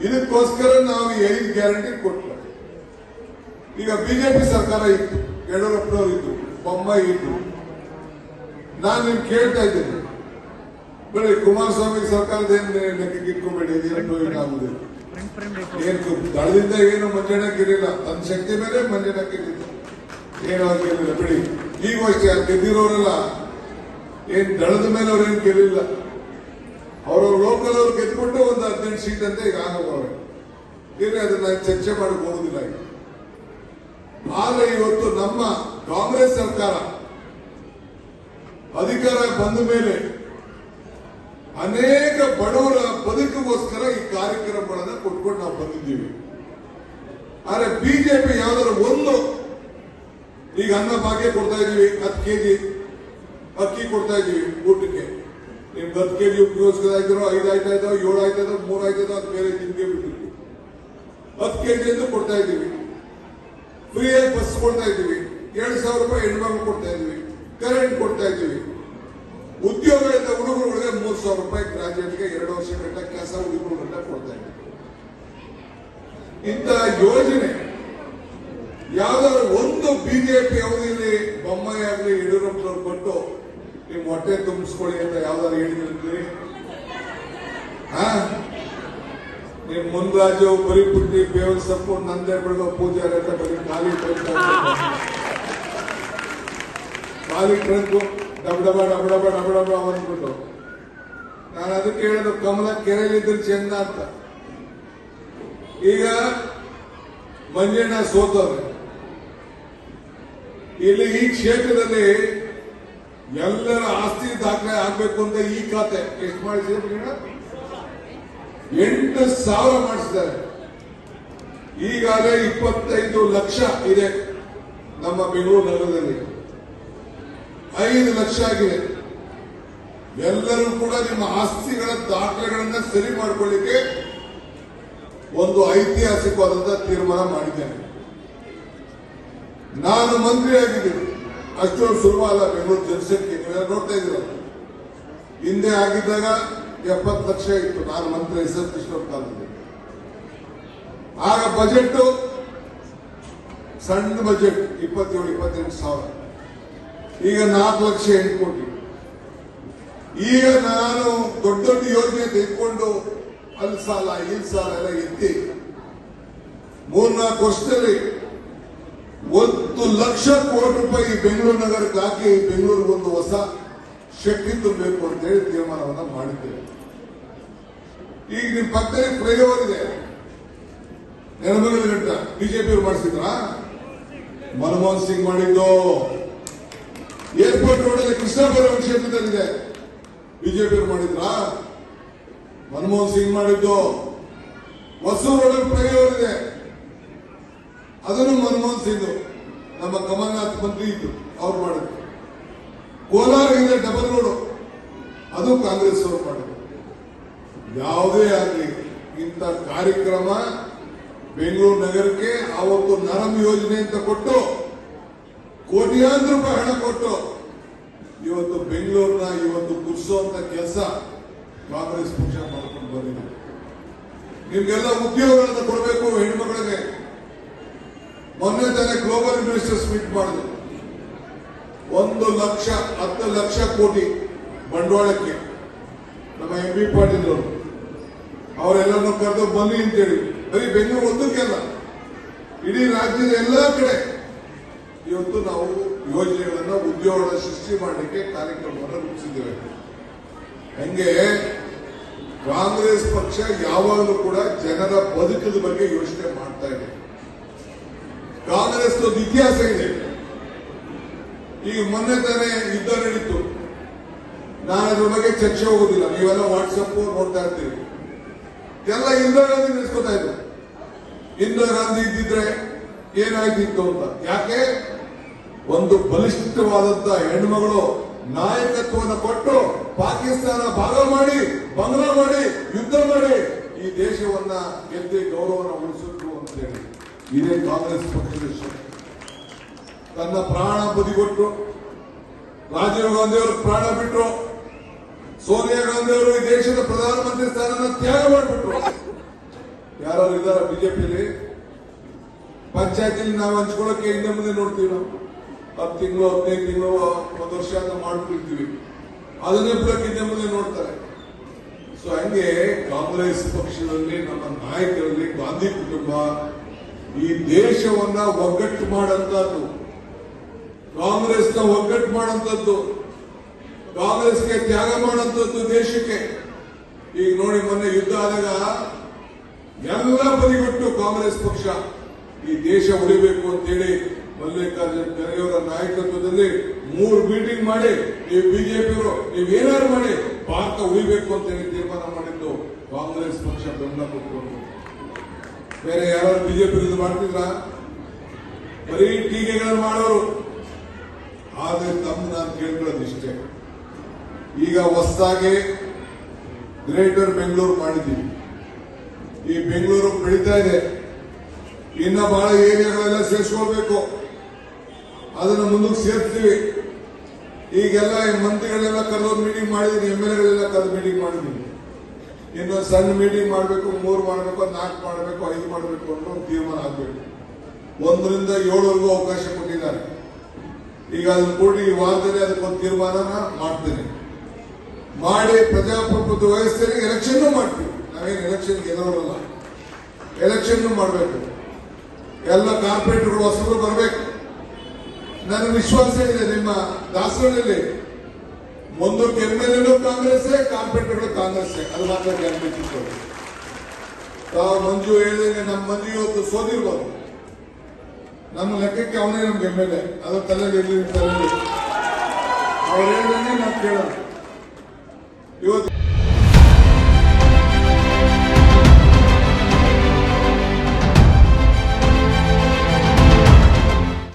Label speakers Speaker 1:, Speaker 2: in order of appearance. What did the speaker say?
Speaker 1: ಇದಕ್ಕೋಸ್ಕರ ನಾವು 5 ಗ್ಯಾರಂಟಿ ಕೊಟ್ಟು ಈಗ ಬಿಜೆಪಿ ಸರ್ಕಾರ ಇತ್ತು, ಯಡಿಯೂರಪ್ಪನವರು ಇತ್ತು, ಬೊಮ್ಮಾಯಿ ಇತ್ತು. ನಾನು ನಿಮ್ಗೆ ಕೇಳ್ತಾ ಇದ್ದೇನೆ, ಬರೀ ಕುಮಾರಸ್ವಾಮಿ ಸರ್ಕಾರದ ಏನ್ ಲೆಕ್ಕಕ್ಕೆ ಇಟ್ಕೊಂಬೇಡಿ, ಏನಾಗುದಿಲ್ಲ. ಏನು ದಳದಿಂದ ಏನು ಮಂಜಣ್ಣಕ್ಕಿರಲಿಲ್ಲ, ತನ್ನ ಶಕ್ತಿ ಮೇಲೆ ಮಂಜಣ್ಣಕ್ಕಿರಲಿಲ್ಲ, ಏನಾಗಿರಲಿಲ್ಲ ಬಿಡಿ. ಈಗ ಅಷ್ಟೇ ಅಲ್ಲಿ ಗೆದ್ದಿರೋರೆಲ್ಲ ಏನ್ ದಳದ ಮೇಲೆ ಅವ್ರೇನು ಗೆಲ್ಲಿಲ್ಲ, ಅವರವ್ರ ಲೋಕಲ್ ಅವ್ರು ಗೆದ್ದುಬಿಟ್ಟು ಒಂದು 18 ಸೀಟ್ ಅಂತ ಈಗ ಆಗವ್ರೆ. ಈಗ ಅದನ್ನ ಚರ್ಚೆ ಮಾಡಕ್ ಹೋಗುದಿಲ್ಲ ಈಗ. ಆದ್ರೆ ಇವತ್ತು ನಮ್ಮ ಕಾಂಗ್ರೆಸ್ ಸರ್ಕಾರ ಅಧಿಕಾರ ಬಂದ ಮೇಲೆ ಅನೇಕ ಬಡವರ ಬದುಕಿಗೋಸ್ಕರ ಈ ಕಾರ್ಯಕ್ರಮಗಳನ್ನ ಕೊಟ್ಕೊಂಡು ನಾವು ಬಂದಿದ್ದೀವಿ. ಆದ್ರೆ ಬಿಜೆಪಿ ಯಾವ್ದಾದ್ರು ಒಂದು, ಈಗ ಅನ್ನ ಭಾಗ್ಯ ಕೊಡ್ತಾ ಇದೀವಿ, 10 ಕೆಜಿ ಅಕ್ಕಿ ಕೊಡ್ತಾ ಇದೀವಿ ಊಟಕ್ಕೆ. ನಿಮ್ಗೆ 10 ಕೆಜಿ ಉಪಯೋಗಿಸ್ತಾ ಇದ್ರು, 5 ಆಯ್ತಾ ಇದಾವೆ, 7 ಆಯ್ತಾ ಇದಾವೆ, 3 ಆಯ್ತಾ ಇದಾವೆ, ಅದು ಬೇರೆ ನಿಮ್ಗೆ ಬಿಟ್ಟಿದ್ವಿ. 10 ಕೆಜಿ ಅಂತ ಕೊಡ್ತಾ ಇದ್ದೀವಿ. ಫ್ರೀಯಾಗಿ ಬಸ್ ಕೊಡ್ತಾ ಇದ್ದೀವಿ, 2,000 ರೂಪಾಯಿ ಹೆಣ್ಮಕ್ಳು ಕೊಡ್ತಾ ಇದ್ದೀವಿ, ಕರೆಂಟ್ ಕೊಡ್ತಾ ಇದ್ದೀವಿ. ಉದ್ಯೋಗಗಳಿಂದ ಹುಡುಗರುಗಳಿಗೆ 3,000 ರೂಪಾಯಿ ಗ್ರಾಜುಯೇಟ್ಗೆ 2 ವರ್ಷ ಗಂಟ ಕೆಲಸ ಹುಡುಗರುಗಂಟ ಕೊಡ್ತಾ ಇದ್ದೀವಿ. ಇಂಥ ಯೋಜನೆ ಯಾವ್ದಾದ್ರು ಒಂದು ಬಿಜೆಪಿ ಅವಧಿಯಲ್ಲಿ ಬೊಮ್ಮಾಯಿ ಆಗಲಿ ಯಡಿಯೂರಪ್ಪನವ್ರು ಕೊಟ್ಟು ನಿಮ್ ಹೊಟ್ಟೆ ತುಂಬಿಸ್ಕೊಳ್ಳಿ ಅಂತ ಯಾವ್ದಾದ್ರು ಹೇಳಿದ್ರಿ? ನಿಮ್ ಮುನ್ರಾಜು ಬರಿಪುಟ್ಟಿ ಬೇವಲ್ ಸಪ್ಪು ನಂದೇ ಬೆಳಗೋ ಪೂಜಾರಿ ಅಂತ ಬರೀ ಖಾಲಿ ಟ್ರಂಕು ಡಬ್ ಡಬ ಡಬ ಡಬ ಡಬ ಡಬ ಅಂದ್ಬಿಟ್ಟು ನಾನು ಅದಕ್ಕೆ ಹೇಳಿದ್ರು ಕಮಲ ಕೆರೆಯಲ್ಲಿದ್ರೆ ಚೆಂದ ಅಂತ. ಈಗ ಮಂಜಣ್ಣ ಸೋತವ್ರೆ. ಇಲ್ಲಿ ಈ ಕ್ಷೇತ್ರದಲ್ಲಿ ಎಲ್ಲರ ಆಸ್ತಿ ದಾಖಲೆ ಆಗ್ಬೇಕು ಅಂತ ಈ ಖಾತೆ ಎಷ್ಟು ಮಾಡಿಸಿದ್ರೆ 8,000 ಮಾಡಿಸಿದ್ದಾರೆ. ಈಗಾಗಲೇ 25 ಲಕ್ಷ ಇದೆ ನಮ್ಮ ಬೆಂಗಳೂರು ನಗರದಲ್ಲಿ, 5 ಲಕ್ಷ ಆಗಿದೆ. ಎಲ್ಲರೂ ಕೂಡ ನಿಮ್ಮ ಆಸ್ತಿಗಳ ದಾಖಲೆಗಳನ್ನ ಸರಿ ಮಾಡಿಕೊಳ್ಳಿಕ್ಕೆ ಒಂದು ಐತಿಹಾಸಿಕವಾದಂತಹ ತೀರ್ಮಾನ ಮಾಡಿದ್ದೇನೆ. ನಾನು ಮಂತ್ರಿ ಆಗಿದ್ದೀನಿ, ಅಷ್ಟೊಂದು ಸುಲಭ ಅಲ್ಲ ಬೆಂಗಳೂರು ಜನಸಂಖ್ಯೆ. ನೀವೆಲ್ಲ ನೋಡ್ತಾ ಇದ್ದೀರ, ಹಿಂದೆ ಆಗಿದ್ದಾಗ 70 ಲಕ್ಷ ಇತ್ತು ನಾನು ಮಂತ್ರಿ ಎಸ್ ಎಸ್ ಕೃಷ್ಣವ್ರ ಕಾಲದಲ್ಲಿ. ಆಗ ಬಜೆಟ್ ಸಣ್ಣ ಬಜೆಟ್ 27-28 ಸಾವಿರ, ಈಗ 4 ಲಕ್ಷ 8 ಕೋಟಿ. ಈಗ ನಾನು ದೊಡ್ಡ ದೊಡ್ಡ ಯೋಜನೆ ತೆಗೆದುಕೊಂಡು ಅಲ್ಲಿ ಸಾಲ ಇಲ್ಲಿ ಸಾಲ ಎಲ್ಲ ಎತ್ತಿ 3-4 ವರ್ಷದಲ್ಲಿ 1 ಲಕ್ಷ ಕೋಟಿ ರೂಪಾಯಿ ಬೆಂಗಳೂರು ನಗರಕ್ಕೆ ಹಾಕಿ ಬೆಂಗಳೂರಿಗೆ ಒಂದು ಹೊಸ ಶಕ್ತಿ ತುಂಬಬೇಕು ಅಂತ ಹೇಳಿ ತೀರ್ಮಾನವನ್ನ ಮಾಡಿದ್ದೇವೆ. ಈಗ ನಿಮ್ ಪಕ್ಕದಲ್ಲಿ ಫ್ಲೈಓವರ್ ಇದೆ, ನೆಲಮಂಗಲ ಘಟ್ಟ ಬಿಜೆಪಿಯವರು ಮಾಡಿಸಿದ್ರ? ಮನಮೋಹನ್ ಸಿಂಗ್ ಮಾಡಿದ್ದು. ಏರ್ಪೋರ್ಟ್ ರೋಡ್ ಅಲ್ಲಿ ಕೃಷ್ಣಾಪುರ ಕ್ಷೇತ್ರದಲ್ಲಿದೆ, ಬಿಜೆಪಿಯವರು ಮಾಡಿದ್ರ? ಮನಮೋಹನ್ ಸಿಂಗ್ ಮಾಡಿದ್ದು. ಹೊಸೂರು ರೋಡ್ ಫ್ಲೈಓವರ್ ಇದೆ, ಅದನ್ನು ಮನಮೋಹನ್ ಸಿಂಗ್ ನಮ್ಮ ಕಮಲ್ನಾಥ್ ಮಂತ್ರಿ ಇದ್ದು ಅವ್ರು ಮಾಡಿದ್ರು. ಕೋಲಾರ ಇದೆ ಡಬಲ್ ರೋಡ್, ಅದು ಕಾಂಗ್ರೆಸ್ ಅವರು ಮಾಡಿದ್ರು. ಯಾವುದೇ ಆಗಲಿ ಇಂಥ ಕಾರ್ಯಕ್ರಮ ಬೆಂಗಳೂರು ನಗರಕ್ಕೆ ಅವತ್ತು ನರಮ್ ಯೋಜನೆ ಅಂತ ಕೊಟ್ಟು ಕೋಟ್ಯಾಂತರ ರೂಪಾಯಿ ಹಣ ಕೊಟ್ಟು ಇವತ್ತು ಬೆಂಗಳೂರನ್ನ ಇವತ್ತು ಗುರ್ಸುವಂತ ಕೆಲಸ ಕಾಂಗ್ರೆಸ್ ಪಕ್ಷ ಮಾಡ್ಕೊಂಡು ಬಂದಿದೆ. ನಿಮ್ಗೆಲ್ಲ ಉದ್ಯೋಗಗಳನ್ನು ಕೊಡಬೇಕು ಹೆಣ್ಮಕ್ಳಿಗೆ. ಮೊನ್ನೆ ತಾನೇ ಗ್ಲೋಬಲ್ ಇನ್ವೆಸ್ಟರ್ಸ್ ಮೀಟ್ ಮಾಡಿದ್ರು. 10 ಲಕ್ಷ ಕೋಟಿ ಬಂಡವಾಳಕ್ಕೆ ನಮ್ಮ ಎಂ ಬಿ ಪಾಟೀಲ್ ಅವರು ಅವರೆಲ್ಲರನ್ನು ಕರೆದು ಬನ್ನಿ ಅಂತೇಳಿ, ಬರೀ ಬೆಂಗಳೂರು ಒಂದಕ್ಕೆಲ್ಲ ಇಡೀ ರಾಜ್ಯದ ಎಲ್ಲಾ ಕಡೆ ಇವತ್ತು ನಾವು ಯೋಜನೆಗಳನ್ನ ಉದ್ಯೋಗಗಳ ಸೃಷ್ಟಿ ಮಾಡಲಿಕ್ಕೆ ಕಾರ್ಯಕ್ರಮವನ್ನು ರೂಪಿಸಿದ್ದೇವೆ. ಹಂಗೆ ಕಾಂಗ್ರೆಸ್ ಪಕ್ಷ ಯಾವಾಗಲೂ ಕೂಡ ಜನರ ಬದುಕದ ಬಗ್ಗೆ ಯೋಚನೆ ಮಾಡ್ತಾ ಇದೆ. ಕಾಂಗ್ರೆಸ್ ಒಂದು ಇತಿಹಾಸ ಇದೆ. ಈಗ ಮೊನ್ನೆ ತಾನೇ ಯುದ್ಧ ನಡೀತು, ನಾನು ಅದ್ರ ಬಗ್ಗೆ ಚರ್ಚೆ ಹೋಗುದಿಲ್ಲ, ನೀವೆಲ್ಲ ವಾಟ್ಸಪ್ ನೋಡ್ತಾ ಇರ್ತೀವಿ. ಎಲ್ಲ ಇಂದಿರಾ ಗಾಂಧಿ ನೆನೆಸ್ಕೊತಾ ಇದ್ರು. ಇಂದಿರಾ ಗಾಂಧಿ ಇದ್ದಿದ್ರೆ ಏನಾಯ್ತಿತ್ತು ಅಂತ. ಯಾಕೆ? ಒಂದು ಬಲಿಷ್ಠವಾದಂತ ಹೆಣ್ಮಗಳು ನಾಯಕತ್ವವನ್ನು ಕೊಟ್ಟು ಪಾಕಿಸ್ತಾನ ಭಾಗ ಮಾಡಿ ಬಂಗ್ಲಾ ಮಾಡಿ ಯುದ್ಧ ಮಾಡಿ ಈ ದೇಶವನ್ನ ಗೆದ್ದು ಗೌರವವನ್ನು ಉಳಿಸಿದ್ರು ಅಂತ ಹೇಳಿ ಇದೇ ಕಾಂಗ್ರೆಸ್ ಪಕ್ಷದ ಶಕ್ತಿ. ತನ್ನ ಪ್ರಾಣ ಬದಿಗೊಟ್ಟು ರಾಜೀವ್ ಗಾಂಧಿ ಅವರು ಪ್ರಾಣ ಬಿಟ್ಟರು, ಸೋನಿಯಾ ಗಾಂಧಿ ಅವರು ಈ ದೇಶದ ಪ್ರಧಾನಮಂತ್ರಿ ಸ್ಥಾನವನ್ನು ತ್ಯಾಗ ಮಾಡಿಬಿಟ್ರು. ಯಾರು ಇದ್ದಾರ ಬಿಜೆಪಿಯಲ್ಲಿ? ಪಂಚಾಯತಿಲಿ ನಾವು ಹಂಚ್ಕೊಳ್ಳೋಕೆ ಹಿಂದೆ ಮುಂದೆ ನೋಡ್ತೀವಿ. ನಾವು 10 ತಿಂಗಳು 15 ತಿಂಗಳು 1 ವರ್ಷ ಅಂತ ಮಾಡ್ಬಿಟ್ಟಿರ್ತೀವಿ. ಅದನ್ನೇ ಬಿಡಕ್ಕೆ ಹಿಂದೆ ಮುಂದೆ ನೋಡ್ತಾರೆ. ಸೊ ಹಂಗೆ ಕಾಂಗ್ರೆಸ್ ಪಕ್ಷದಲ್ಲಿ ನಮ್ಮ ನಾಯಕರಲ್ಲಿ ಗಾಂಧಿ ಕುಟುಂಬ ಈ ದೇಶವನ್ನ ಒಗ್ಗಟ್ಟು ಮಾಡಂತದ್ದು, ಕಾಂಗ್ರೆಸ್ನ ಒಗ್ಗಟ್ಟು ಮಾಡಂತದ್ದು, ಕಾಂಗ್ರೆಸ್ಗೆ ತ್ಯಾಗ ಮಾಡಂತದ್ದು ದೇಶಕ್ಕೆ. ಈಗ ನೋಡಿ, ಮೊನ್ನೆ ಯುದ್ಧ ಆದಾಗ ಎಲ್ಲ ಬದಿಗೊಟ್ಟು ಕಾಂಗ್ರೆಸ್ ಪಕ್ಷ ಈ ದೇಶ ಉಳಿಬೇಕು ಅಂತೇಳಿ ಮಲ್ಲಿಕಾರ್ಜುನ ಖರ್ಗೆ ಅವರ ನಾಯಕತ್ವದಲ್ಲಿ 3 ಮೀಟಿಂಗ್ ಮಾಡಿ, ನೀವು ಬಿಜೆಪಿಯವರು ನೀವೇನಾದ್ರು ಮಾಡಿ ಭಾರತ ಉಳಿಬೇಕು ಅಂತ ಹೇಳಿ ತೀರ್ಮಾನ ಮಾಡಿದ್ದು ಕಾಂಗ್ರೆಸ್ ಪಕ್ಷ ಬೆಂಬಲ ಕೊಟ್ಟರು. ಬೇರೆ ಯಾರು ಬಿಜೆಪಿ ಇದು ಮಾಡ್ತಿದ್ರ? ಬರೀ ಟೀಕೆಗಳನ್ನು ಮಾಡೋರು. ಆದ್ರೆ ತಮ್ಮ ನಾನು ಕೇಳ್ಕೊಳ್ಳೋದು ಇಷ್ಟೇ, ಈಗ ಹೊಸದಾಗಿ ಗ್ರೇಟರ್ ಬೆಂಗಳೂರು ಮಾಡಿದ್ದೀವಿ. ಈ ಬೆಂಗಳೂರು ಬೆಳೀತಾ ಇದೆ, ಇನ್ನ ಬಹಳ ಏರಿಯಾಗಳೆಲ್ಲ ಸೇರಿಸ್ಕೊಳ್ಬೇಕು. ಅದನ್ನು ಮುಂದಕ್ಕೆ ಸೇರ್ತೀವಿ. ಈಗೆಲ್ಲ ಮಂತ್ರಿಗಳೆಲ್ಲ ಕರೆದೋದು ಮೀಟಿಂಗ್ ಮಾಡಿದೀನಿ, MLA ಕರೆದು ಮೀಟಿಂಗ್ ಮಾಡಿದೀನಿ. ಇನ್ನು ಸಣ್ಣ ಮೀಟಿಂಗ್ ಮಾಡಬೇಕು, 3 ಮಾಡಬೇಕು, 4 ಮಾಡಬೇಕು, 5 ಮಾಡಬೇಕು ಅಂತ ಒಂದು ತೀರ್ಮಾನ ಆಗಬೇಕು. 1ರಿಂದ 7ವರೆಗೂ ಅವಕಾಶ ಕೊಟ್ಟಿದ್ದಾರೆ. ಈಗ ಅದನ್ನು ಕೂಡಿ ಈ ವಾರದಲ್ಲಿ ಅದಕ್ಕೊಂದು ತೀರ್ಮಾನ ಮಾಡ್ತೇನೆ. ಮಾಡಿ ಪ್ರಜಾಪ್ರಭುತ್ವ ವ್ಯವಸ್ಥೆಗೆ ಎಲೆಕ್ಷನ್ ಮಾಡ್ತೀವಿ. ನಾವೇನು ಎಲೆಕ್ಷನ್ ಗೆಲ್ಲೋರಲ್ಲ, ಎಲೆಕ್ಷನ್ ಮಾಡಬೇಕು. ಎಲ್ಲ ಕಾರ್ಪೊರೇಟ್ಗಳು ಹೊಸರು ಬರಬೇಕು. ನನಗೆ ವಿಶ್ವಾಸ ಇದೆ ನಿಮ್ಮ ದಾಸರಳ್ಳಿಯಲ್ಲಿ ಮುಂದಕ್ಕೆ MLA ಕಾಂಗ್ರೆಸ್ಸೇ, ಕಾರ್ಪೊರೇಟ್ಗಳು ಕಾಂಗ್ರೆಸ್ಸೇ, ಅದು ಮಾತ್ರ ಗ್ಯಾರಂಟಿ. ತಾವು ಮಂಜು ಹೇಳಿದಂಗೆ ನಮ್ಮ ಮಂಜು ಇವತ್ತು ಸೋದಿರ್ಬೋದು, ನಮ್ಮ ಲೆಕ್ಕಕ್ಕೆ ಅವನೇ ನಮ್ಗೆ MLA. ಅದು ತಲೆಯಲ್ಲಿ ಇರಲಿ, ತಲೆಯಲ್ಲಿ ಅವ್ರು ಹೇಳಿದಂಗೆ ನಾವು ಕೇಳೋಣ ಇವತ್ತು.